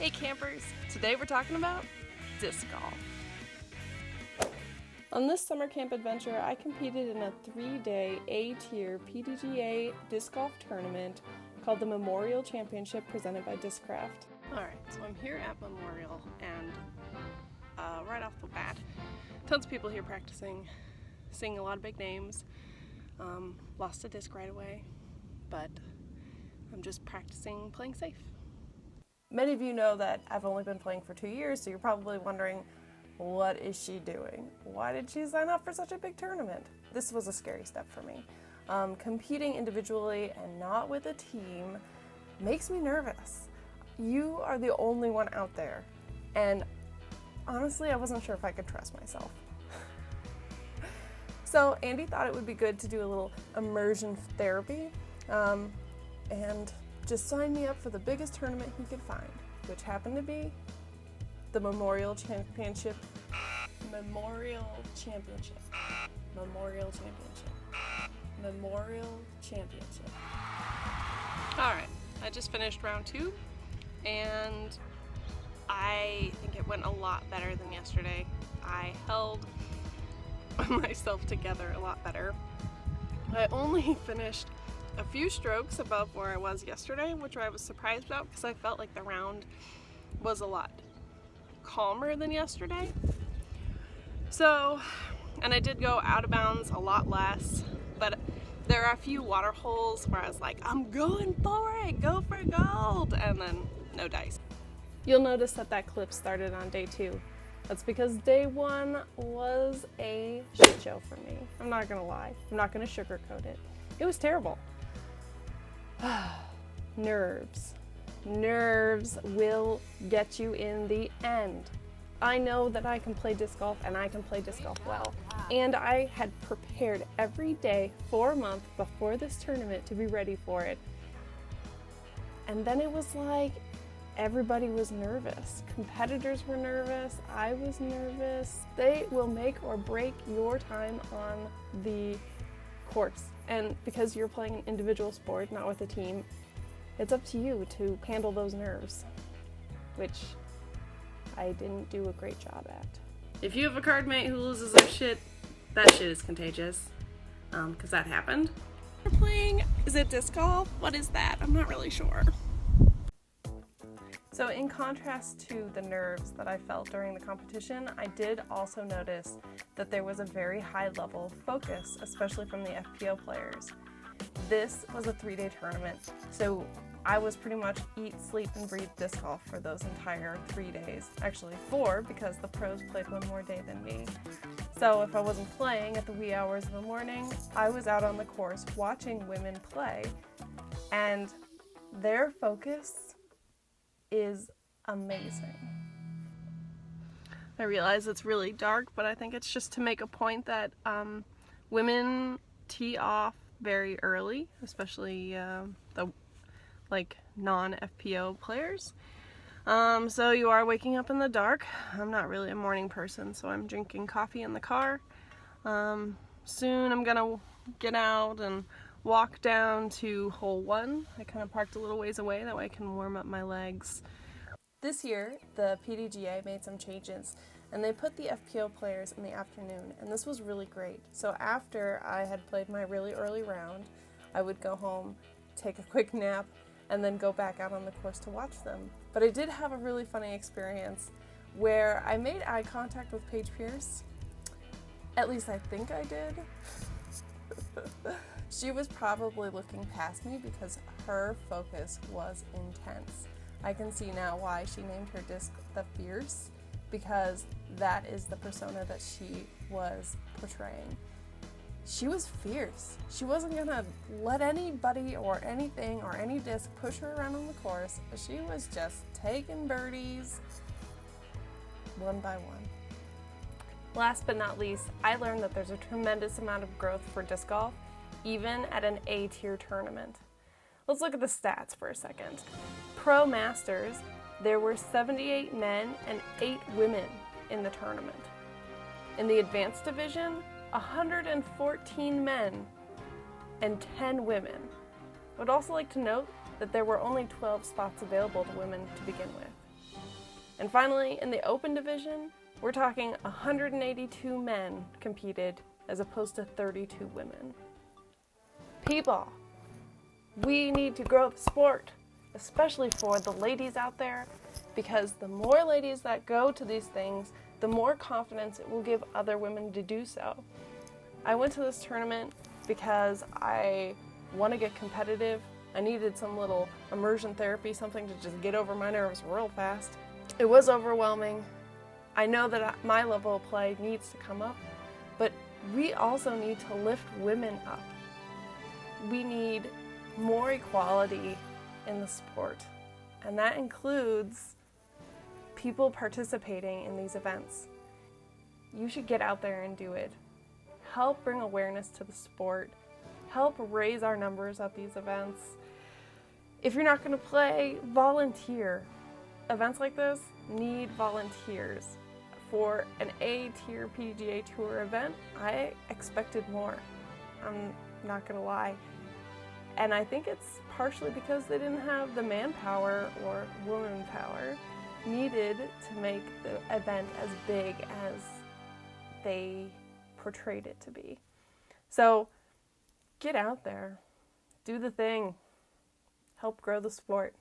Hey campers, today we're talking about disc golf. On this summer camp adventure, I competed in a 3-day A-tier PDGA disc golf tournament called the Memorial Championship presented by Discraft. Alright, so I'm here at Memorial and right off the bat, tons of people here practicing, seeing a lot of big names. Lost a disc right away, but I'm just practicing playing safe. Many of you know that I've only been playing for 2 years, so you're probably wondering, what is she doing? Why did she sign up for such a big tournament? This was a scary step for me. Competing individually and not with a team makes me nervous. You are the only one out there, and honestly, I wasn't sure if I could trust myself. So Andy thought it would be good to do a little immersion therapy, and just sign me up for the biggest tournament he could find, which happened to be the Memorial Championship. Memorial Championship. Alright, I just finished round 2, and I think it went a lot better than yesterday. I held myself together a lot better. I only finished a few strokes above where I was yesterday, which I was surprised about because I felt like the round was a lot calmer than yesterday. So, and I did go out of bounds a lot less, but there are a few water holes where I was like, I'm going for it, go for gold, and then no dice. You'll notice that clip started on day 2. That's because day 1 was a shit show for me. I'm not gonna lie. I'm not gonna sugarcoat it. It was terrible. Nerves. Nerves will get you in the end. I know that I can play disc golf and I can play disc golf well. And I had prepared every day for a month before this tournament to be ready for it. And then it was like everybody was nervous. Competitors were nervous. I was nervous. They will make or break your time on the course. And because you're playing an individual sport, not with a team, it's up to you to handle those nerves, which I didn't do a great job at. If you have a card mate who loses their shit, that shit is contagious, because that happened. You're playing, is it disc golf? What is that? I'm not really sure. So in contrast to the nerves that I felt during the competition, I did also notice that there was a very high level of focus, especially from the FPO players. This was a 3-day tournament, so I was pretty much eat, sleep, and breathe disc golf for those entire 3 days. Actually 4, because the pros played one more day than me. So if I wasn't playing at the wee hours of the morning, I was out on the course watching women play, and their focus is amazing. I realize it's really dark, but I think it's just to make a point that women tee off very early, especially the non-FPO players. So you are waking up in the dark. I'm not really a morning person, so I'm drinking coffee in the car. Soon I'm gonna get out and walk down to hole 1. I kind of parked a little ways away, that way I can warm up my legs. This year, the PDGA made some changes, and they put the FPO players in the afternoon, and this was really great. So after I had played my really early round, I would go home, take a quick nap, and then go back out on the course to watch them. But I did have a really funny experience where I made eye contact with Paige Pierce. At least I think I did. She was probably looking past me because her focus was intense. I can see now why she named her disc the Fierce, because that is the persona that she was portraying. She was fierce. She wasn't gonna let anybody or anything or any disc push her around on the course. She was just taking birdies one by one. Last but not least, I learned that there's a tremendous amount of growth for disc golf, even at an A-tier tournament. Let's look at the stats for a second. Pro Masters, there were 78 men and 8 women in the tournament. In the advanced division, 114 men and 10 women. I would also like to note that there were only 12 spots available to women to begin with. And finally, in the open division, we're talking 182 men competed as opposed to 32 women. People, we need to grow the sport, especially for the ladies out there, because the more ladies that go to these things, the more confidence it will give other women to do so. I went to this tournament because I want to get competitive. I needed some little immersion therapy, something to just get over my nerves real fast. It was overwhelming. I know that my level of play needs to come up, but we also need to lift women up. We need more equality in the sport, and that includes people participating in these events. You should get out there and do it. Help bring awareness to the sport. Help raise our numbers at these events. If you're not going to play, volunteer. Events like this need volunteers. For an A-tier PDGA Tour event, I expected more. I'm not going to lie. And I think it's partially because they didn't have the manpower or woman power needed to make the event as big as they portrayed it to be. So get out there, do the thing, help grow the sport.